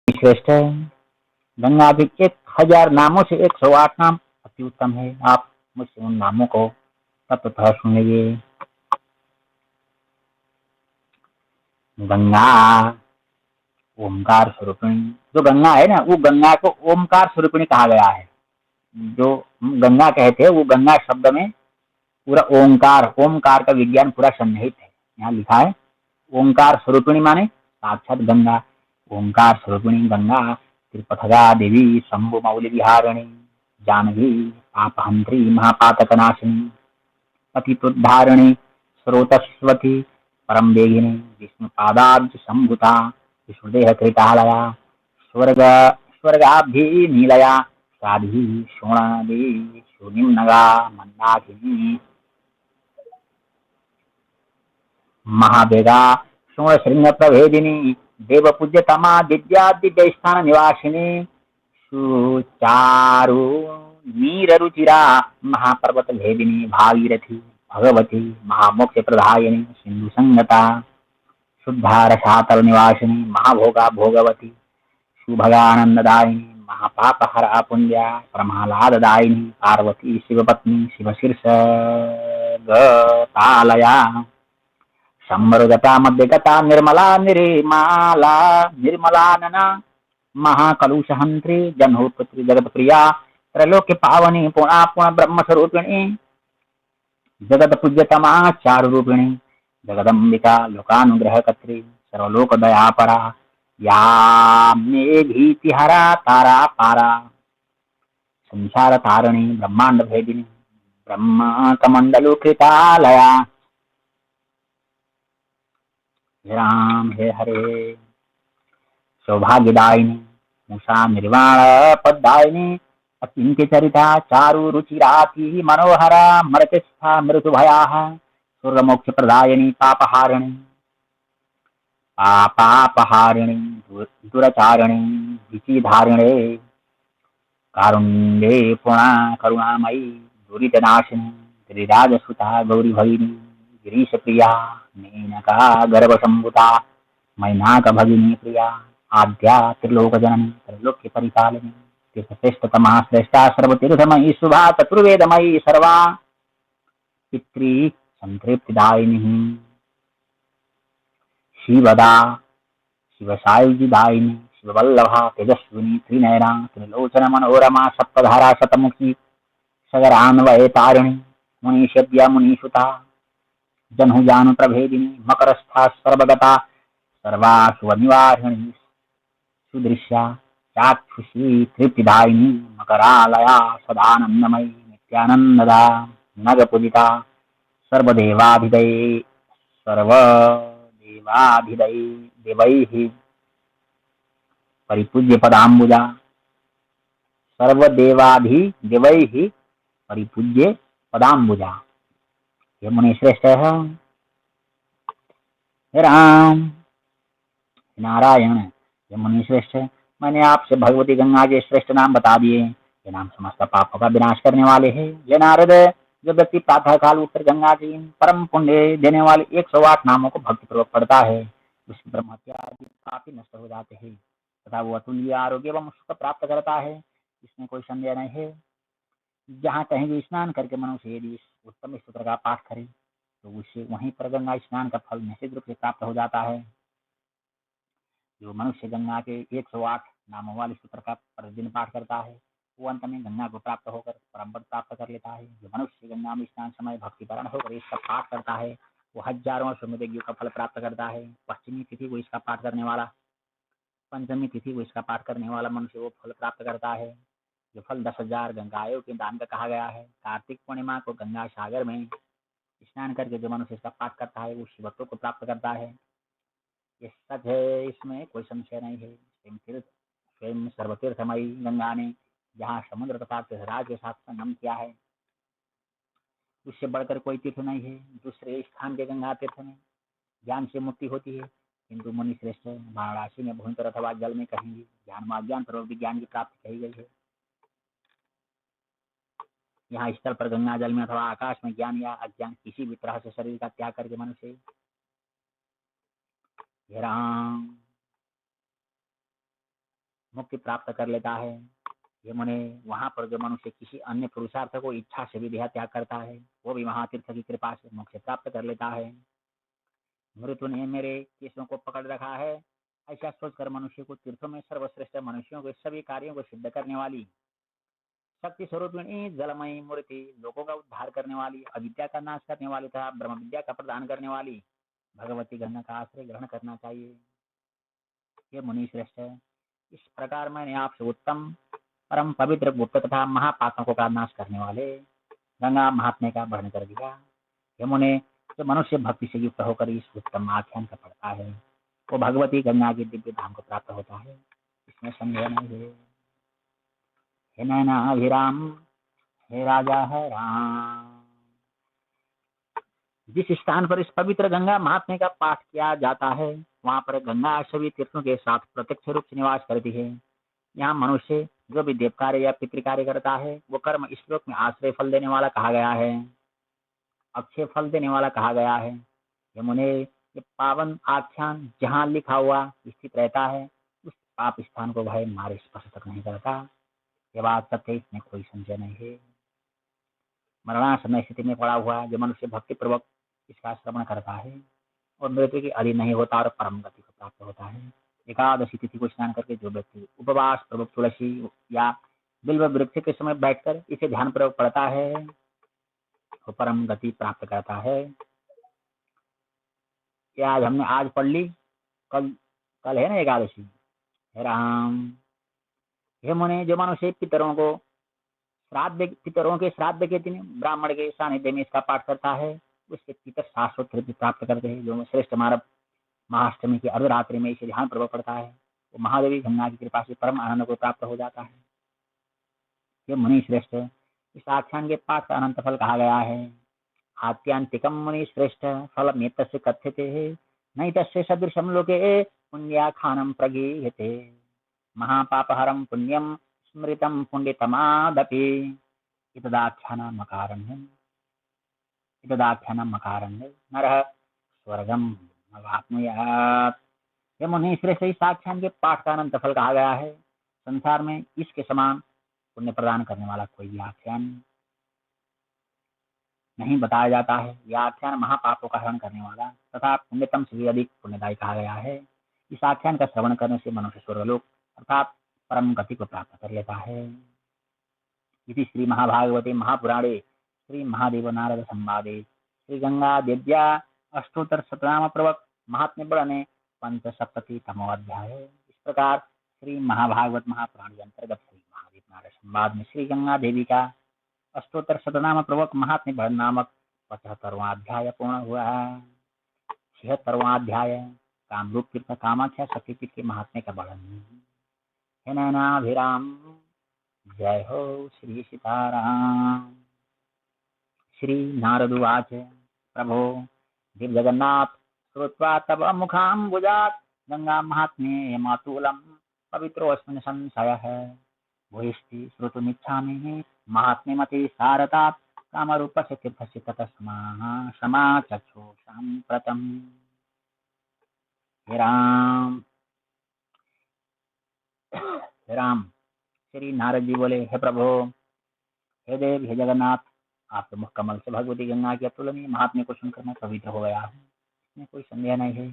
श्रेष्ठ है। गंगा के 1000 नामों से 108 नाम अति उत्तम है। आप मुझसे उन नामों को तत्वतः सुन लीजिए। गंगा ओमकार स्वरूपिणी, जो गंगा है ना, वो गंगा को ओमकार स्वरूपिणी कहा गया है। जो गंगा कहते हैं वो गंगा शब्द में पूरा ओंकार, ओमकार का विज्ञान पूरा सन्निहित है। यहाँ लिखा है ओंकार स्वरूपिणी माने साक्षात गंगा। ओंकार स्वरूपिणी गंगा त्रिपथगा देवी शंभु मौली विहारिणी जानवी पापहंत्री महापातकनाशिनी पतितुद्धारिणी स्रोतस्वती परम वेगिनी विष्णु पादाब्ज संभुता विष्णुदेह कृतालया स्वर्ग स्वर्गाभि नीलया साधी शोणादि शून्यम नगा मंदाकिनी महावेगा शोणशृंग प्रभेदिनी देव पूज्यतमा दिव्या दिव्य स्थान निवासिनी सुचारु नीर रुचिरा महापर्वत भेदिनी भागीरथी भगवती महामोक्ष प्रदायिनी सिंधु संगता शुद्धार सातल निवासिनी महाभोगा भोगवती सुभगानंददायिनी महापापहरा पुण्या प्रमालाददायिनी पार्वती शिवपत्नी शिवशीर्ष गतालया संवरगता मध्यगता निर्मला निर्माला निर्मलानना महाकलुषहंत्री जनहोपुत्री जगत प्रिया त्रैलोक्य पावनी पुणा पुण ब्रह्म स्वरूपिणी जगत पूज्यतमा चारु रूपिणी जगदम्बिका लोकानुग्रह कत्री सर्वलोक दया परा या मे भीतिहरा तारा पारा संसार तारिणी ब्रह्मांड भेदिनी ब्रह्म कमंडलु कृतालया। हे राम हे हरे सौभाग्यदायिनी मूषा निर्वाण पदायिनी अचिंत्य चरिता चारु रुचिराति मनोहरा मृतिस्था मृतुभया स्वर्ग मोक्ष प्रदायिनी पापहारिणी पापापहारिणी दुराचारिणी विचिधारिणे कारुण्ये पुणा करुणामयी दुरितनाशिनी गिरिराजसुता गौरी भगिनी गिरीश प्रिया मेनका गर्भ संभुता मैनाक भगिनी प्रिया आद्या त्रिलोक जननी त्रैलोक्य परिपालिनी तीर्थश्रेष्ठतमा श्रेष्ठा सर्वतीर्थमयी शुभा चतुर्वेदमयी सर्वा पितृ संतृप्तिदायिनी शिवदा शिवसायुजिदायिनी शिववल्लभा तेजस्विनी त्रिनयना त्रिलोचन मनोरमा सप्तधारा शतमुखी सगरान्वय तारिणी मुनीषद्या मुनीषुता जन्हुजानु प्रभेदिनी मकरस्था सर्वगता सर्वासु निवारिणी सुदृश्या चाक्षुषी तृप्तिदायिनी मकरालया सदानंदमयी नित्यानंददा नगपूजिता सर्वदेवाधिदये सर्वदेवाधिदये देवैः परिपूज्य पदाम्बुजा सर्वदेवाधि देवैः परिपूज्य पदाम्बुजा। ये मुनि श्रेष्ठ है। हे राम नारायण ये मुनि श्रेष्ठ है। मैंने आपसे भगवती गंगा के श्रेष्ठ नाम बता दिए। ये नाम समस्त पापों का विनाश करने वाले हैं। ये नारद, जो व्यक्ति प्रातः काल उत्तर गंगा जी परम पुण्य देने वाले 108 नामों को भक्ति पूर्वक पढ़ता है, उसकी ब्रह्म हत्या आदि पाप नष्ट हो जाते हैं तथा वो अतुल्य आरोग्य एवं सुख प्राप्त करता है। इसमें कोई संदेह नहीं है। जहाँ कहीं भी स्नान करके मनुष्य यदि इस उत्तम सूत्र का पाठ करे तो उसे वहीं पर गंगा स्नान का फल निश्चित रूप से प्राप्त हो जाता है। जो मनुष्य गंगा के 108 नामों वाले सूत्र का प्रतिदिन पाठ करता है वो अंत में गंगा को प्राप्त होकर परम पद प्राप्त कर लेता है। जो मनुष्य गंगा में स्नान समय भक्तिपरायण होकर इसका पाठ करता है वो हजारों अश्वमेध यज्ञों का फल प्राप्त करता है। पश्चिमी तिथि को इसका पाठ करने वाला, पंचमी तिथि को इसका पाठ करने वाला मनुष्य वो फल प्राप्त करता है जो फल 10,000 गंगाओं के दान का कहा गया है। कार्तिक पूर्णिमा को गंगा सागर में स्नान करके जो मनुष्य इसका पाठ करता है वो शिवत्व को प्राप्त करता है। ये सच है, इसमें कोई संशय नहीं है। स्वयं सर्वतीर्थमयी गंगा ने जहाँ समुद्र तथा तीर्थराज के साथ संगम किया है उससे बढ़कर कोई तीर्थ नहीं है। दूसरे स्थान के गंगा तीर्थ में ज्ञान से मुक्ति होती है, किंतु मुनि श्रेष्ठ वाराणसी में भूमि पर अथवा जल में कहीं भी ज्ञान अज्ञान पूर्वक विज्ञान की प्राप्ति कही गई है। यहाँ स्थल पर गंगा जल में अथवा आकाश में ज्ञान या अज्ञान किसी भी तरह से शरीर का त्याग करके मनुष्य हे राम मुक्ति प्राप्त कर लेता है। ये मुने वहां पर जो मनुष्य किसी अन्य पुरुषार्थ को इच्छा से भी देह त्याग करता है, वो भी महातीर्थ की कृपा से मोक्ष प्राप्त कर लेता है। मृत्यु ने मेरे केशों को पकड़ रखा है, ऐसा सोचकर मनुष्य को तीर्थों में सर्वश्रेष्ठ मनुष्यों के सभी कार्यों को सिद्ध करने वाली शक्ति स्वरूपिणी जलमयी मूर्ति, लोगों का उद्धार करने वाली, अविद्या का नाश करने वाली तथा ब्रह्म विद्या का प्रदान करने वाली भगवती गंगा का आश्रय ग्रहण करना चाहिए। ये मुनि श्रेष्ठ है, इस प्रकार मैंने आपसे उत्तम परम पवित्र गुप्त तथा महापातकों का नाश करने वाले गंगा महात्म्य का वर्णन कर दिया। यमुने जो मनुष्य भक्ति से युक्त होकर इस उत्तम आख्यान का पढ़ता है, वो भगवती गंगा के दिव्य धाम को प्राप्त होता है, इसमें संदेह नहीं है। हे नयनाभिराम, हे राजा है राम। जिस स्थान पर इस पवित्र गंगा महात्म्य का पाठ किया जाता है, वहां पर गंगा सभी तीर्थों के साथ प्रत्यक्ष रूप से निवास करती है। यहाँ मनुष्य जो भी देव कार्य या पितृ कार्य करता है, वो कर्म इस श्लोक में आश्रय फल देने वाला कहा गया है, अक्षय फल देने वाला कहा गया है। यमुने ये पावन आख्यान जहाँ लिखा हुआ स्थित रहता है, उस पाप स्थान को भय मारे स्पर्श तक नहीं करता। ये बात सत्य, इसमें कोई संशय नहीं है। मरणासन्न स्थिति में पड़ा हुआ जो मनुष्य भक्ति पूर्वक इसका श्रवण करता है और मृत्यु के अधीन नहीं होता और परम गति को प्राप्त होता है। एकादशी तिथि को स्नान करके जो व्यक्ति उपवास पूर्वक तुलसी या बिल्व वृक्ष के समय बैठकर इसे ध्यान पूर्वक पढ़ता है, वो परम गति प्राप्त करता है। ये आज हमने आज पढ़ ली, कल कल है ना एकादशी। हे राम, हे मुने जो मनुष्य पितरों के श्राद्ध के दिन ब्राह्मण के सानिध्य में इसका पाठ करता है, उसके पितर शाश्वत तृप्ति प्राप्त करते हैं। जो श्रेष्ठ मानव महाअष्टमी की अर्धरात्रि में इसे ध्यान पूर्वक पढ़ता है, वो महादेवी गंगा की कृपा से परम आनंद को प्राप्त हो जाता है। ये मुनि श्रेष्ठ, इस आख्यान के पाठ का अनंत फल कहा गया है। आत्यांतिकम मुनि श्रेष्ठ फलम एतस्य कथ्यते नहीं तस्य सदृशम लोके पुण्याखानम प्रगीयते महापापहरम पुण्यम स्मृतम पुण्यतमादपि इतदाख्यानम अकारण्य नरः स्वर्गम नवाप्नुयात्। ये मुनि श्रेष्ठ, इस आख्यान के पाठ का अनंत फल कहा गया है। संसार में इसके समान पुण्य प्रदान करने वाला कोई भी आख्यान नहीं बताया जाता है। यह आख्यान महापापों का हरण करने वाला तथा पुण्यतम से भी अधिक पुण्यदायी कहा गया है। इस आख्यान का श्रवण करने से मनुष्य स्वर्गलोक अर्थात परम गति को प्राप्त कर लेता है। इति श्री महाभागवते महापुराणे श्री महादेव नारद संवादे श्री गंगा देव्या अष्टोत्तर शतनाम प्रवक महात्म्य वर्णने पंचसप्तति तमोअध्याय। इस प्रकार श्री महाभागवत महापुराण के अंतर्गत श्री महादेव नारद संवाद में श्री गंगा देवी का अष्टोत्तर शतनाम प्रवक महात्म्य वर्णन नामक 75वां अध्याय पूर्ण हुआ। 76वां अध्याय कामरूप तीर्थ कामाख्या शक्तिपीठ के महात्म्य का वर्णन। हे नयनाभिराम, जय हो श्री सीताराम। श्री नारद उवाच प्रभो दिव जगन्नाथ श्रुत्वा तव मुखाम्बुजात् गंगा महात्म्ये मातुलम् पवित्रोऽस्मिन् संशयः भूयिष्ठि श्रोतुमिच्छामि महात्म्यमति सारतात् कामरूपस्य तीर्थस्य ततस्माः समाचक्षु साम्प्रतम्। हे राम, हे राम। श्री नारद जी बोले, हे प्रभु, हे देव, हे जगन्नाथ, आपके मुख कमल से भगवती गंगा के अतुलनीय महात्म्य को सुनकर मैं पवित्र हो गया हूँ, इसमें कोई संदेह नहीं है।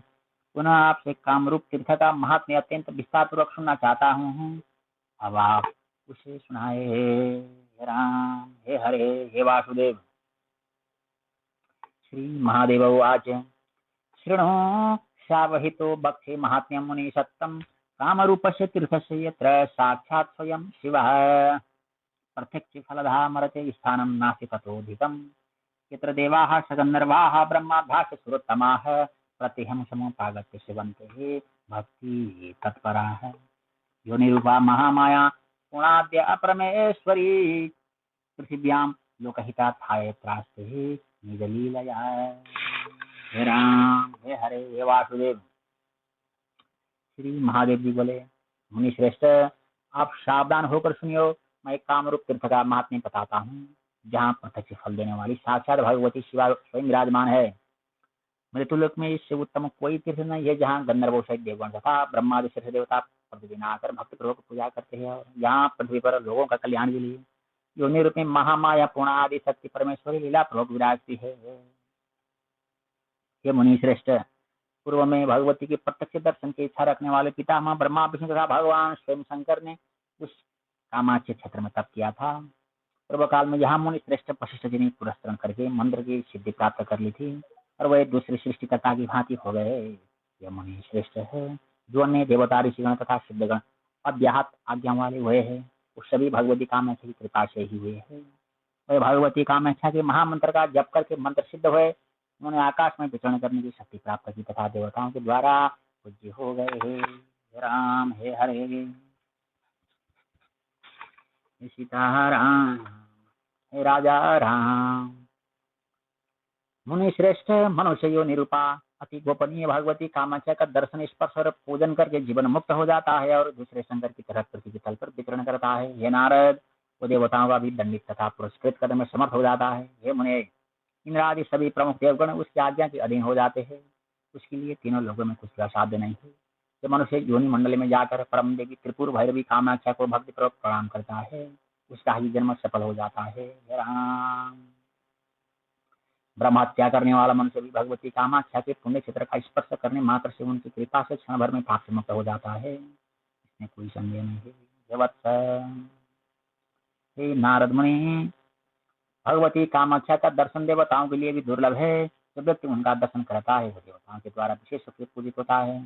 पुनः आपसे कामरूप तीर्थ का महात्म्य अत्यंत विस्तार पूर्वक सुनना चाहता हूँ। अब आप उसे सुनाए। हे राम, हे हरे, हे वासुदेव। श्री महादेव उवाच शृणु शावहितो भक्षे महात्म्यं मुनि सत्तम कामरूपस्य तीर्थस्य यत्र साक्षात् स्वयं शिवः प्रत्यक्ष फलधा मरते स्थानं नास्ति ततोऽधिकम् यत्र देवाः सगन्धर्वाः ब्रह्माद्याश्च सुरोत्तमाः प्रतिहं समुपागत्य सेवन्ते भक्ति तत्पराः योनिरूपा महामाया पूर्णाद्य अपरमेश्वरी पृथिव्यां लोकहितार्थाय त्रास्ते निजलीलया। हे राम, हे हरे, हे वासुदेव। श्री महादेव जी बोले, मुनि श्रेष्ठ, आप सावधान होकर सुनियो। मैं कामरूप तीर्थ का महात्म्य बताता हूँ, जहाँ प्रत्यक्ष फल देने वाली साक्षात भगवती शिवा स्वयं विराजमान है। मृत्युलोक में इससे उत्तम कोई तीर्थ नहीं है, जहाँ गंधर्व सहित देवगण तथा ब्रह्मादि श्रेष्ठ देवता प्रतिदिन आकर भक्ति पूर्वक पूजा करते हैं और यहाँ पृथ्वी पर लोगों का कल्याण के लिए योनि रूप में महामाया पूर्ण आदि शक्ति परमेश्वरी लीला पूर्वक विराजती है। ये मुनि श्रेष्ठ, पूर्व में भगवती के प्रत्यक्ष दर्शन की इच्छा रखने वाले पितामह ब्रह्मा विष्णु तथा भगवान स्वयं शंकर ने उस कामाख्य क्षेत्र में तप किया था। पूर्व काल में यहाँ मुनि श्रेष्ठ वशिष्ठ जी ने पुरस्करण करके मंत्र की सिद्धि प्राप्त कर ली थी और वह दूसरे सृष्टिकर्ता की भांति हो गए। यह मुनि श्रेष्ठ है जो अन्य देवता ऋषिगण तथा सिद्धगण अव्याहत आज्ञा वाले हुए है, वो सभी भगवती कामाख्या की कृपा से ही हुए है। वह भगवती कामाख्या के महामंत्र का जप करके मंत्र सिद्ध हुए, उन्होंने आकाश में विचरण करने की शक्ति प्राप्त की तथा देवताओं के द्वारा पूज्य हो गए। हे राम हे हरे, हे सीताराम, हे राजा राम। मुनि श्रेष्ठ, मनुष्य यो निरूपा अति गोपनीय भगवती कामाख्या का दर्शन स्पर्श और पूजन करके जीवन मुक्त हो जाता है और दूसरे शंकर की तरह पृथ्वी के तल पर विचरण करता है। हे नारद, वो देवताओं का भी दंडित तथा पुरस्कृत करने में समर्थ हो जाता है। हे मुने, इंद्र आदि सभी प्रमुख देवगण उसकी आज्ञा के अधीन हो जाते हैं, उसके लिए तीनों लोगों में कुछ असाध्य नहीं है। जब मनुष्य योनि मंडल में जाकर परम देवी त्रिपुर भैरवी कामाख्या को भक्तिपूर्वक प्रणाम करता है, उसका ही जन्म सफल हो जाता है। हे राम, ब्रह्म हत्या करने वाला मनुष्य भी भगवती कामाख्या के पुण्य क्षेत्र का स्पर्श करने मात्र से उनकी कृपा से क्षण भर में पाप से मुक्त हो जाता है, इसमें कोई संदेह नहीं है। हे वत्स, हे नारद मुनि, भगवती कामाख्या का दर्शन देवताओं के लिए भी दुर्लभ है। जो व्यक्ति उनका दर्शन करता है वो देवताओं के द्वारा विशेष रूप से पूजित होता है।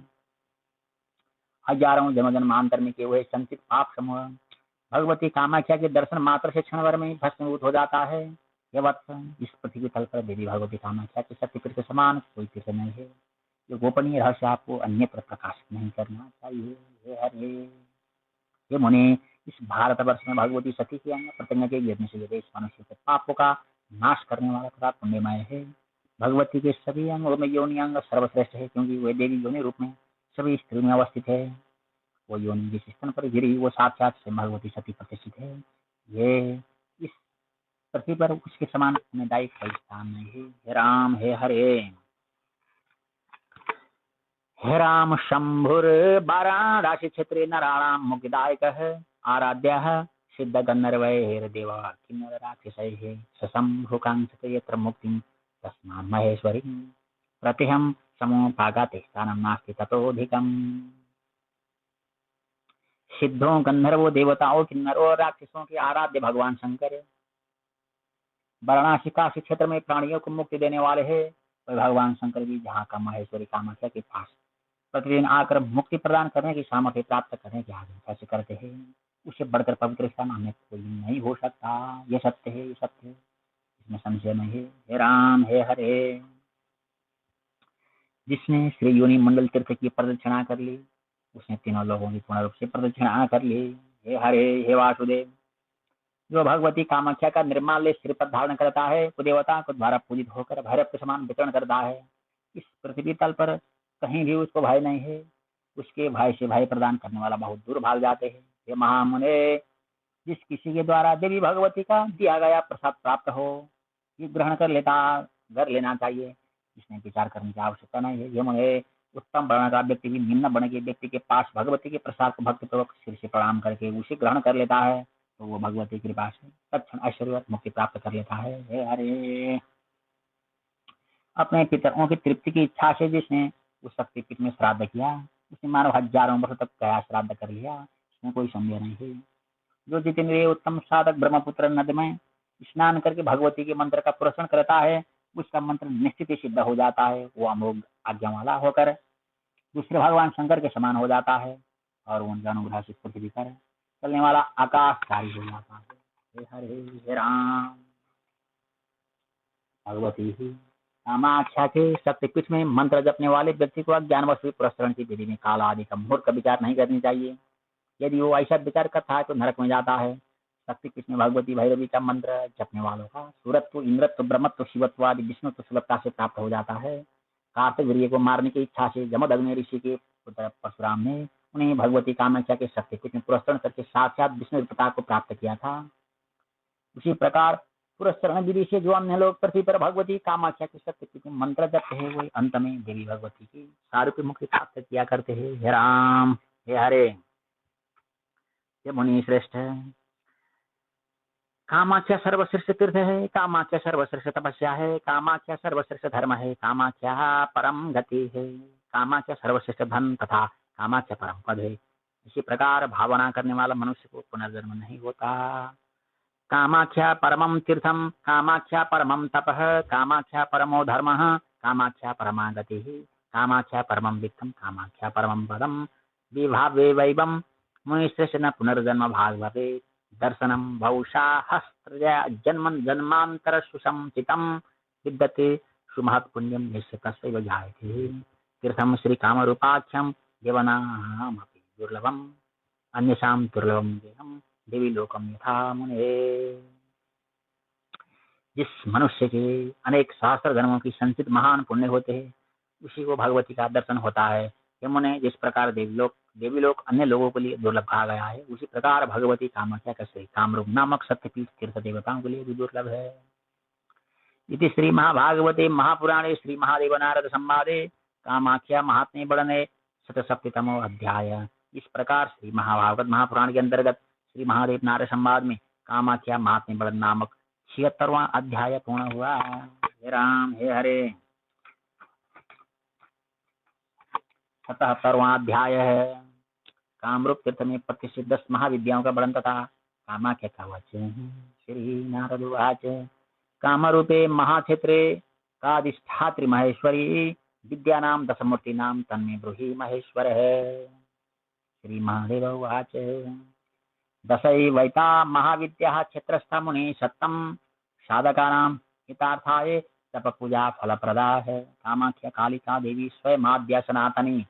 हजारों जन्म जन्मांतर में किए हुए संचित पाप समूह भगवती कामाख्या के दर्शन मात्र से क्षण भर में भस्मीभूत हो जाता है। ये वत्स, इस पृथ्वी तल पर देवी भगवती कामाख्या के शक्तिपीठ के समान कोई तीर्थ नहीं है। जो गोपनीय रहस्य आपको अन्यत्र प्रकाशित नहीं करना चाहिए। हे हरे, हे मुनि, इस भारतवर्ष में भगवती सती की अंग प्रतिज्ञा के गिरने से देश मनुष्य के पापों का नाश करने वाला तथा पुण्यमय है। भगवती के सभी अंगों में योनि अंग सर्वश्रेष्ठ है, क्योंकि वे देवी योनि रूप में सभी स्त्री में अवस्थित है। वो योनि जिस स्तन पर गिरी वो साक्षात से भगवती सती प्रतिष्ठित है। ये इस पृथ्वी पर उसके समान पुण्यदायी कोई स्थान नहीं है। हे राम हे हरे, हे राम, शंभुर वाराणसी क्षेत्रे नराणां मुक्तिदायकः आराध्यः सिद्ध गन्धर्वैर्देवा किन्नर राक्षसैः सशंभुकांक्षते यत्र मुक्तिं तस्मात् महेश्वरी प्रतिहं समुपागते स्थानं नास्ति ततोऽधिकम्। सिद्धों, गंधर्वों, देवताओं, किन्नरों और राक्षसों के आराध्य भगवान शंकर वाराणसी काशी क्षेत्र में प्राणियों को मुक्ति देने वाले हैं। वह भगवान शंकर भी जहाँ का महेश्वरी कामाख्या के पास प्रतिदिन आकर मुक्ति प्रदान करने की सामर्थ्य प्राप्त करने की आकांक्षा से करते हैं, उससे बढ़कर पवित्र स्थान हमें कोई नहीं हो सकता। ये सत्य है, ये सत्य है, इसमें संशय नहीं है। हे राम हे हरे, जिसने श्री योनि मंडल तीर्थ की प्रदक्षिणा कर ली उसने तीनों लोगों की पूर्ण रूप से प्रदक्षिणा कर ली। हे हरे, हे वासुदेव, जो भगवती कामाख्या का निर्माल्य सिर पर धारण करता है वो देवता को द्वारा पूजित होकर भैरव के समान वितरण करता है। इस पृथ्वी तल पर कहीं भी उसको भय नहीं है, उसके भय से भय प्रदान करने वाला बहुत दूर भाग जाते हैं। ये महामुने, जिस किसी के द्वारा देवी भगवती का दिया गया प्रसाद प्राप्त हो ये ग्रहण कर लेना चाहिए, इसमें विचार करने की आवश्यकता नहीं है। ये मुने, उत्तम वर्ण का व्यक्ति भी निम्न वर्ण के व्यक्ति के पास भगवती के प्रसाद को भक्तिपूर्वक सिर से प्रणाम करके उसे ग्रहण कर लेता है तो वो भगवती की कृपा से तत्क्षण ऐश्वर्य मुक्ति प्राप्त कर लेता है। हे हरे, अपने पितरों की तृप्ति की इच्छा से जिसने उस शक्तिपीठ में श्राद्ध किया उसने मानव हजारों वर्ष तक गया श्राद्ध कर लिया, इसमें कोई संदेह नहीं है। जो जितेंद्रिय उत्तम साधक ब्रह्मपुत्र नद में स्नान करके भगवती के मंत्र का पुरस्कार करता है उसका मंत्र निश्चित ही सिद्ध हो जाता है। वो अमोघ आज्ञा वाला होकर दूसरे भगवान शंकर के समान हो जाता है और उनके अनुग्रह से पृथ्वी पर चलने वाला आकाशधारी हो जाता है। हे हरे, हे राम, भगवती ही कामाख्या के शक्तिपीठ में मंत्र जपने वाले व्यक्ति को अज्ञानवश पुरस्करण की विधि में काल आदि का मूर्ख विचार नहीं करनी चाहिए। यदि वो ऐसा विचार करता है तो नरक में जाता है। शक्तिपीठ में भगवती भैरवी का मंत्र जपने वालों का सूरत्व, इंद्रत्व, ब्रह्मत्व, शिवत्व आदि विष्णुत्व सुलभता से प्राप्त हो जाता है। कार्तिक वीर्य को मारने की इच्छा से जमदग्नि ऋषि के पुत्र परशुराम ने उन्हें भगवती कामाख्या के शक्तिपीठ में पुरस्करण करके साक्षात विष्णु प्रताप को प्राप्त किया था। उसी प्रकार पुरस्करण विधि से जो अन्य लोग पृथ्वी पर भगवती कामाख्या के शक्तिपीठ में मंत्र जपते हैं वही अंत में देवी भगवती की सारूप्य मुक्ति प्राप्त किया करते हैं। हे राम हे हरे, ये मुनि श्रेष्ठ है। कामाख्या सर्वश्रेष्ठ तीर्थ है, कामाख्या सर्वश्रेष्ठ तपस्या है, कामाख्या सर्वश्रेष्ठ धर्म है, कामाख्या परम गति है, कामाख्या सर्वश्रेष्ठ धन तथा कामाख्या परम पद है। इसी प्रकार भावना करने वाला मनुष्य को पुनर्जन्म नहीं होता। कामाख्या परमं तीर्थम, कामाख्या परमं तपः, कामाख्या परमो धर्मः, कामाख्या परमा गतिः, कामाख्या परमं वित्तम, कामाख्या परमं पदम, विभावे वैवं मुनिश्रेष्ठ न पुनर्जन्म भाग भवेत्। दर्शनम भौषा हस्त्र जन्म जन्मांतर सुसंचितम विद्यते सुमहत् पुण्यम निश्चितस्यैव जायते। तीर्थम श्री कामरूपाख्यम देवनामपि दुर्लभम, अन्येषां दुर्लभम देहम देवी लोकम यथा मुने। जिस मनुष्य के अनेक सहस्त्र जन्मों की संचित महान पुण्य होते हैं, उसी को भगवती का दर्शन होता है। ये मुने, जिस प्रकार देवी लोक अन्य लोगों के लिए दुर्लभ कहा गया है, उसी प्रकार भगवती कामाख्या का श्री कामरूप नामक सत्यपीठ तीर्थ देवताओं के लिए भी दुर्लभ है। इति श्री महाभागवते महापुराणे श्री महादेव नारद संवादे कामाख्या महात्म्य वर्णने शतसप्तमो अध्याय। इस प्रकार श्री महाभागवत महापुराण के अंतर्गत श्री महादेव नारद संवाद में कामाख्या महात्म्य वर्णन नामक 76वां अध्याय पूर्ण हुआ। हे राम हे हरे। 77वां अध्याय है। कामरूप तीर्थ में प्रतिष्ठित 10 महाविद्याओं का वर्णन तथा कामाख्या का वचन। श्री नारद उवाच कामरूपे महाक्षेत्रे कादिष्ठात्री महेश्वरी विद्यानां दशमूर्तीनां तन्मे ब्रूहि महेश्वर है। श्री महादेव उवाच दशैवैता महाविद्याः क्षेत्रस्था मुनि सत्तम साधकानां हितार्थाय तप पूजा फलप्रदा है। कामाख्या कालिका देवी स्वयमाद्या सनातनी